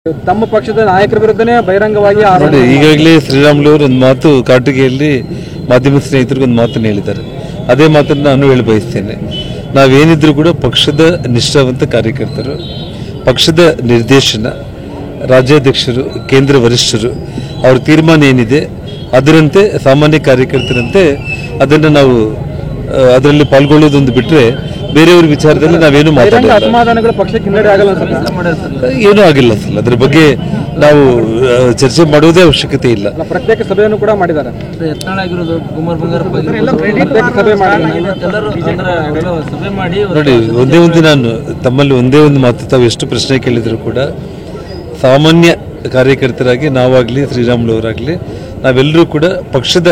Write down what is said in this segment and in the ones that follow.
ತಮ್ಮ ಪಕ್ಷದ ನಾಯಕರ ವಿರುದ್ಧನೇ ಬಹಿರಂಗವಾಗಿ ನೋಡಿ, ಈಗಾಗಲೇ ಶ್ರೀರಾಮುಲು ಅವರು ಒಂದು ಮಾತು ಕಾಟಿಗೆಯಲ್ಲಿ ಮಾಧ್ಯಮ ಸ್ನೇಹಿತರಿಗೆ ಒಂದು ಮಾತನ್ನು ಹೇಳಿದ್ದಾರೆ. ಅದೇ ಮಾತನ್ನು ನಾನು ಹೇಳಿ ಬಯಸ್ತೇನೆ. ನಾವೇನಿದ್ರು ಕೂಡ ಪಕ್ಷದ ನಿಷ್ಠಾವಂತ ಕಾರ್ಯಕರ್ತರು, ಪಕ್ಷದ ನಿರ್ದೇಶನ, ರಾಜ್ಯಾಧ್ಯಕ್ಷರು, ಕೇಂದ್ರ ವರಿಷ್ಠರು ಅವ್ರ ತೀರ್ಮಾನ ಏನಿದೆ ಅದರಂತೆ ಸಾಮಾನ್ಯ ಕಾರ್ಯಕರ್ತರಂತೆ ಅದನ್ನು ನಾವು ಅದರಲ್ಲಿ ಪಾಲ್ಗೊಳ್ಳೋದೊಂದು ಬಿಟ್ಟರೆ ಬೇರೆಯವ್ರ ವಿಚಾರದಲ್ಲಿ ನಾವೇನು ಮಾತಾಡೋದು ಅಸಮಾಧಾನಗಳು ಪಕ್ಷಕ್ಕೆ ಹಿನ್ನಡೆ ಆಗಲ್ಲ ಏನೂ ಆಗಿಲ್ಲ ಸರ್. ಅದ್ರ ಬಗ್ಗೆ ನಾವು ಚರ್ಚೆ ಮಾಡುವುದೇ ಅವಶ್ಯಕತೆ ಇಲ್ಲ. ಪ್ರತ್ಯೇಕ ಸಭೆಯನ್ನು ಕೂಡ ಮಾಡಿದ್ದಾರೆ. ನೋಡಿ, ಒಂದೇ ಒಂದು ನಾನು ತಮ್ಮಲ್ಲಿ ಒಂದೇ ಒಂದು ಮಾತು, ತಾವು ಎಷ್ಟು ಪ್ರಶ್ನೆ ಕೇಳಿದ್ರು ಕೂಡ ಸಾಮಾನ್ಯ ಕಾರ್ಯಕರ್ತರಾಗಿ ನಾವಾಗಲಿ ಶ್ರೀರಾಮುಲು ಅವರಾಗಲಿ ನಾವೆಲ್ಲರೂ ಕೂಡ ಪಕ್ಷದ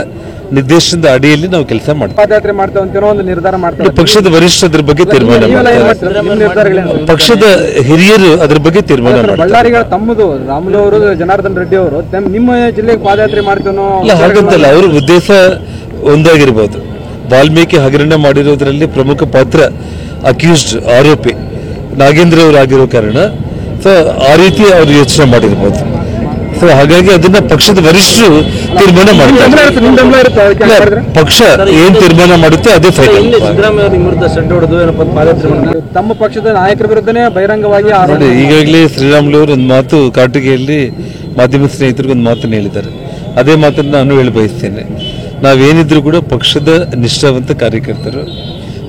ನಿರ್ದೇಶನದ ಅಡಿಯಲ್ಲಿ ನಾವು ಕೆಲಸ ಮಾಡ್ತೀವಿ. ಪಾದಯಾತ್ರೆ ಮಾಡ್ತೇವೆ ಅಂತ ಒಂದು ನಿರ್ಧಾರ ಮಾಡ್ತೀವಿ. ಪಕ್ಷದ ವರಿಷ್ಠ ಅದ್ರ ಬಗ್ಗೆ ತೀರ್ಮಾನ ಮಾಡ್ತಾರೆ. ಪಕ್ಷದ ಹಿರಿಯರು ಅದ್ರ ಬಗ್ಗೆ ತೀರ್ಮಾನ ಮಾಡ್ತಾರೆ. ಬಳ್ಳಾರಿಗಳ ತಮ್ಮದು ರಾಮುಲು ಅವರು, ಜನಾರ್ದನ್ ರೆಡ್ಡಿ ಅವರು ನಿಮ್ಮ ಜಿಲ್ಲೆಗೆ ಪಾದಯಾತ್ರೆ ಮಾಡ್ತೇನೋ ಹಾಗಂತಲ್ಲ. ಅವ್ರ ಉದ್ದೇಶ ಒಂದಾಗಿರ್ಬೋದು. ವಾಲ್ಮೀಕಿ ಹಗರಣ ಮಾಡಿರೋದ್ರಲ್ಲಿ ಪ್ರಮುಖ ಪಾತ್ರ ಅಕ್ಯೂಸ್ಡ್ ಆರೋಪಿ ನಾಗೇಂದ್ರ ಅವರಾಗಿರೋ ಕಾರಣ ಸೊ ಆ ರೀತಿ ಅವರು ಯೋಚನೆ ಮಾಡಿರ್ಬೋದು. ಸೊ ಹಾಗಾಗಿ ಅದನ್ನ ಪಕ್ಷದ ವರಿಷ್ಠರು ತೀರ್ಮಾನ ಮಾಡ್ತಾರೆ. ಪಕ್ಷ ಏನ್ ತೀರ್ಮಾನ ಮಾಡುತ್ತೆ ಅದೇ ಫೈನಲ್. ತಮ್ಮ ಪಕ್ಷದ ನಾಯಕರ ವಿರುದ್ಧನೇ ಬಹಿರಂಗವಾಗಿ ನೋಡಿ, ಈಗಾಗಲೇ ಶ್ರೀರಾಮುಲು ಅವರು ಒಂದು ಮಾತು ಕಾಟಿಗೆಯಲ್ಲಿ ಮಾಧ್ಯಮ ಸ್ನೇಹಿತರಿಗೆ ಒಂದು ಮಾತನ್ನು ಹೇಳಿದ್ದಾರೆ. ಅದೇ ಮಾತನ್ನು ನಾನು ಹೇಳಿ ಬಯಸ್ತೇನೆ. ನಾವೇನಿದ್ರು ಕೂಡ ಪಕ್ಷದ ನಿಷ್ಠಾವಂತ ಕಾರ್ಯಕರ್ತರು,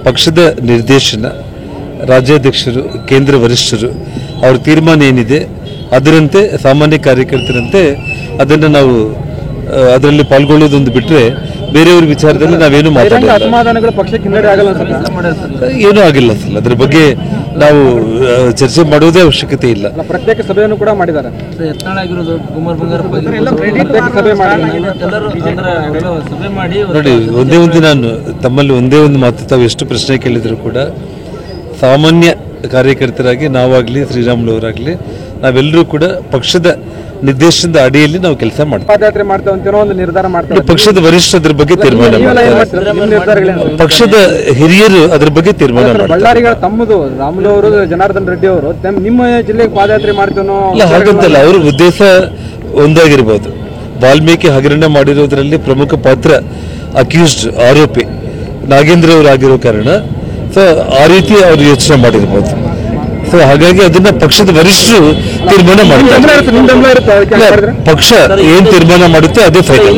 ಪಕ್ಷದ ನಿರ್ದೇಶನ, ರಾಜ್ಯಾಧ್ಯಕ್ಷರು, ಕೇಂದ್ರ ವರಿಷ್ಠರು ಅವ್ರ ತೀರ್ಮಾನ ಏನಿದೆ ಅದರಂತೆ ಸಾಮಾನ್ಯ ಕಾರ್ಯಕರ್ತರಂತೆ ಅದನ್ನು ನಾವು ಅದರಲ್ಲಿ ಪಾಲ್ಗೊಳ್ಳೋದೊಂದು ಬಿಟ್ಟರೆ ಬೇರೆಯವ್ರ ವಿಚಾರದಲ್ಲಿ ನಾವೇನು ಮಾತಾಡೋದು ಅಸಮಾಧಾನಗಳು ಪಕ್ಷಕ್ಕೆ ಹಿನ್ನಡೆ ಆಗಲ್ಲ ಏನೂ ಆಗಿಲ್ಲ ಸರ್. ಅದ್ರ ಬಗ್ಗೆ ನಾವು ಚರ್ಚೆ ಮಾಡುವುದೇ ಅವಶ್ಯಕತೆ ಇಲ್ಲ. ಪ್ರತ್ಯೇಕ ಸಭೆಯನ್ನು ಕೂಡ ಮಾಡಿದ್ದಾರೆ. ನೋಡಿ, ಒಂದೇ ಒಂದು ನಾನು ತಮ್ಮಲ್ಲಿ ಒಂದೇ ಒಂದು ಮಾತು, ತಾವು ಎಷ್ಟು ಪ್ರಶ್ನೆ ಕೇಳಿದ್ರು ಕೂಡ ಸಾಮಾನ್ಯ ಕಾರ್ಯಕರ್ತರಾಗಿ ನಾವಾಗಲಿ ಶ್ರೀರಾಮುಲು ಅವರಾಗಲಿ ನಾವೆಲ್ಲರೂ ಕೂಡ ಪಕ್ಷದ ನಿರ್ದೇಶನದ ಅಡಿಯಲ್ಲಿ ನಾವು ಕೆಲಸ ಮಾಡ್ತೀವಿ. ಪಾದಯಾತ್ರೆ ಮಾಡ್ತೇವೆ ಅಂತ ಒಂದು ನಿರ್ಧಾರ ಮಾಡ್ತೀವಿ. ಪಕ್ಷದ ವರಿಷ್ಠ ಅದ್ರ ಬಗ್ಗೆ ತೀರ್ಮಾನ ಮಾಡ್ತಾರೆ. ಪಕ್ಷದ ಹಿರಿಯರು ಅದ್ರ ಬಗ್ಗೆ ತೀರ್ಮಾನ ಮಾಡ್ತಾರೆ. ಬಳ್ಳಾರಿಗಳ ತಮ್ಮದು ರಾಮುಲು ಅವರು, ಜನಾರ್ದನ್ ರೆಡ್ಡಿ ಅವರು ನಿಮ್ಮ ಜಿಲ್ಲೆಗೆ ಪಾದಯಾತ್ರೆ ಮಾಡ್ತೇನೋ ಹಾಗಂತಲ್ಲ. ಅವ್ರ ಉದ್ದೇಶ ಒಂದಾಗಿರ್ಬೋದು. ವಾಲ್ಮೀಕಿ ಹಗರಣ ಮಾಡಿರೋದ್ರಲ್ಲಿ ಪ್ರಮುಖ ಪಾತ್ರ ಅಕ್ಯೂಸ್ಡ್ ಆರೋಪಿ ನಾಗೇಂದ್ರ ಅವರಾಗಿರೋ ಕಾರಣ ಸೊ ಆ ರೀತಿ ಅವರು ಯೋಚನೆ ಮಾಡಿರ್ಬೋದು. ಸೊ ಹಾಗಾಗಿ ಅದನ್ನ ಪಕ್ಷದ ವರಿಷ್ಠರು ತೀರ್ಮಾನ ಮಾಡ್ತಾರೆ. ಪಕ್ಷ ಏನ್ ತೀರ್ಮಾನ ಮಾಡುತ್ತೆ ಅದೇ ಫೈನಲ್.